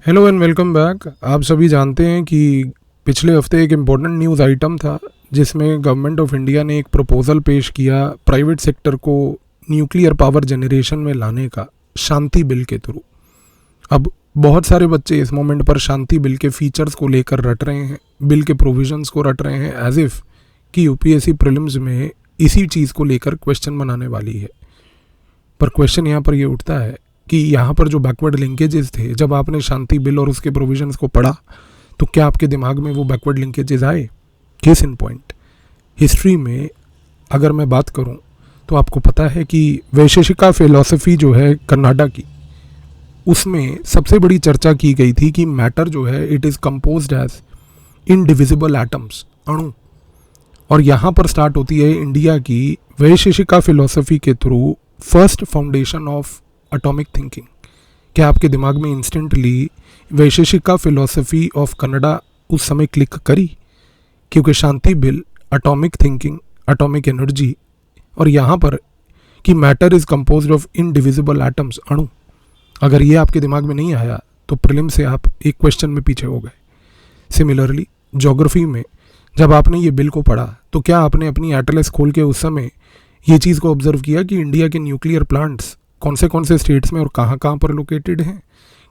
Hello and welcome back. आप सभी जानते हैं कि पिछले हफ्ते एक इम्पॉर्टेंट न्यूज़ आइटम था जिसमें गवर्नमेंट ऑफ इंडिया ने एक प्रपोज़ल पेश किया प्राइवेट सेक्टर को न्यूक्लियर पावर जनरेशन में लाने का शांति बिल के थ्रू। अब बहुत सारे बच्चे इस मोमेंट पर शांति बिल के फीचर्स को लेकर रट रहे हैं, बिल के प्रोविजंस को रट रहे हैं एज इफ़ कि यूपीएससी प्रीलिम्स में इसी चीज़ को लेकर क्वेश्चन बनाने वाली है। पर क्वेश्चन यहाँ पर ये उठता है कि यहाँ पर जो बैकवर्ड लिंकेजेस थे, जब आपने शांति बिल और उसके प्रोविजंस को पढ़ा तो क्या आपके दिमाग में वो बैकवर्ड लिंकेजेस आए? केस इन पॉइंट, हिस्ट्री में अगर मैं बात करूँ तो आपको पता है कि वैशेषिका फिलॉसफी जो है कनाडा की, उसमें सबसे बड़ी चर्चा की गई थी कि मैटर जो है it is composed as indivisible atoms, अणु। और यहाँ पर स्टार्ट होती है इंडिया की वैशेषिका फिलॉसफी के through first foundation of atomic thinking. क्या आपके दिमाग में instantly Vaisheshika philosophy of Kanada उस समय क्लिक करी? क्योंकि Shanti bill, atomic thinking, atomic energy, और यहाँ पर कि matter is composed of indivisible atoms, अणु। अगर ये आपके दिमाग में नहीं आया तो प्रीलिम से आप एक क्वेश्चन में पीछे हो गए। सिमिलरली ज्योग्राफी में जब आपने ये बिल को पढ़ा तो क्या आपने अपनी एटलस खोल के उस समय ये चीज़ को ऑब्जर्व किया कि इंडिया के न्यूक्लियर प्लांट्स कौन से स्टेट्स में और कहाँ पर लोकेटेड हैं?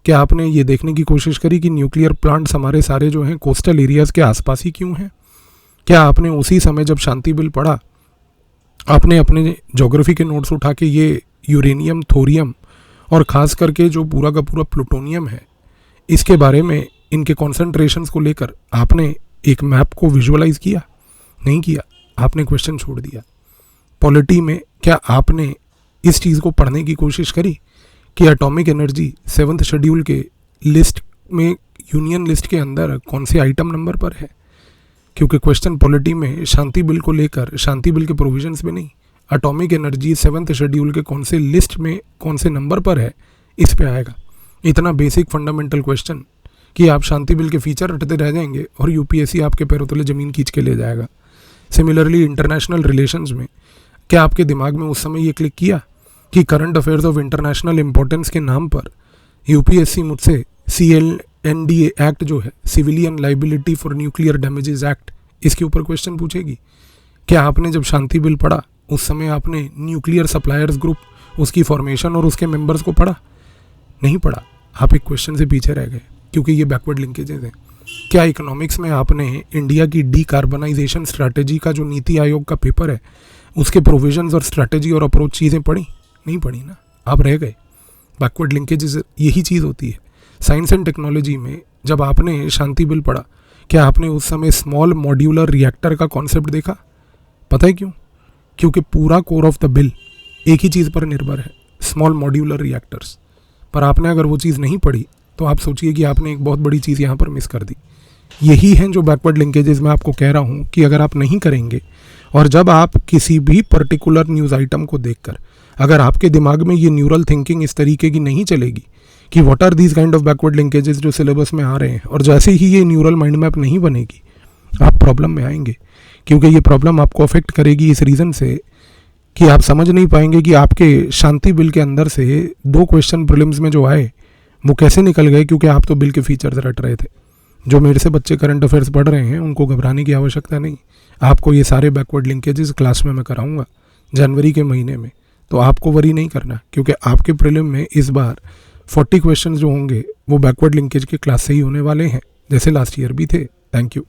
क्या आपने ये देखने की कोशिश करी कि न्यूक्लियर प्लांट्स हमारे सारे जो हैं कोस्टल एरियाज़ के आसपास ही क्यों हैं? क्या आपने उसी समय जब शांति बिल पढ़ा आपने अपने ज्योग्राफी के नोट्स उठा के ये यूरेनियम, थोरियम और ख़ास करके जो पूरा का पूरा प्लूटोनियम है, इसके बारे में, इनके कॉन्सेंट्रेशंस को लेकर आपने एक मैप को विजुअलाइज किया? नहीं किया, आपने क्वेश्चन छोड़ दिया। पॉलिटी में क्या आपने इस चीज़ को पढ़ने की कोशिश करी कि एटॉमिक एनर्जी 7th शेड्यूल के लिस्ट में, यूनियन लिस्ट के अंदर कौन से आइटम नंबर पर है? क्योंकि क्वेश्चन पॉलिटी में शांति बिल को लेकर, शांति बिल के प्रोविजंस में नहीं, एटॉमिक एनर्जी 7th शेड्यूल के कौन से लिस्ट में कौन से नंबर पर है, इस पे आएगा। इतना बेसिक फंडामेंटल क्वेश्चन कि आप शांति बिल के फीचर रटते रह जाएंगे और यूपीएससी आपके पैरों तले ज़मीन खींच के ले जाएगा। सिमिलरली इंटरनेशनल रिलेशंस में क्या आपके दिमाग में उस समय ये क्लिक किया कि current affairs of international importance के नाम पर यूपीएससी मुझसे CLNDA एक्ट जो है, civilian liability for nuclear damages act, इसके ऊपर क्वेश्चन पूछेगी? क्या आपने जब शांति बिल पढ़ा उस समय आपने न्यूक्लियर सप्लायर्स ग्रुप, उसकी फॉर्मेशन और उसके मेंबर्स को पढ़ा? नहीं पढ़ा, आप एक क्वेश्चन से पीछे रह गए क्योंकि ये बैकवर्ड लिंकेजेस हैं। क्या इकोनॉमिक्स में आपने इंडिया की डीकार्बनाइजेशन स्ट्रैटेजी का जो नीति आयोग का पेपर है, उसके प्रोविजंस और स्ट्रैटेजी और अप्रोच चीज़ें पढ़ी? नहीं पढ़ी ना, आप रह गए। बैकवर्ड लिंकेजेस यही चीज़ होती है। साइंस एंड टेक्नोलॉजी में जब आपने शांति बिल पढ़ा, क्या आपने उस समय स्मॉल मॉड्यूलर रिएक्टर का कॉन्सेप्ट देखा? पता है क्यों? क्योंकि पूरा कोर ऑफ द बिल एक ही चीज़ पर निर्भर है, स्मॉल मॉड्यूलर रिएक्टर्स। पर आपने अगर वो चीज़ नहीं पढ़ी तो आप सोचिए कि आपने एक बहुत बड़ी चीज़ यहाँ पर मिस कर दी। यही हैं जो बैकवर्ड लिंकेजेस मैं आपको कह रहा हूँ कि अगर आप नहीं करेंगे और जब आप किसी भी पर्टिकुलर न्यूज़ आइटम को देखकर अगर आपके दिमाग में ये न्यूरल थिंकिंग इस तरीके की नहीं चलेगी कि what are these kind of backward linkages जो सिलेबस में आ रहे हैं, और जैसे ही ये न्यूरल माइंड मैप नहीं बनेगी आप प्रॉब्लम में आएंगे। क्योंकि ये प्रॉब्लम आपको अफेक्ट करेगी इस रीज़न से कि आप समझ नहीं पाएंगे कि आपके शांति बिल के अंदर से 2 क्वेश्चन प्रीलिम्स में जो आए वो कैसे निकल गए, क्योंकि आप तो बिल के फीचर्स रट रहे थे। जो मेरे से बच्चे करंट अफेयर्स पढ़ रहे हैं उनको घबराने की आवश्यकता नहीं। आपको ये सारे बैकवर्ड लिंकेजेस क्लास में मैं कराऊंगा जनवरी के महीने में, तो आपको वरी नहीं करना, क्योंकि आपके प्रीलिम में इस बार 40 क्वेश्चंस जो होंगे वो बैकवर्ड लिंकेज के क्लास से ही होने वाले हैं, जैसे लास्ट ईयर भी थे। Thank you.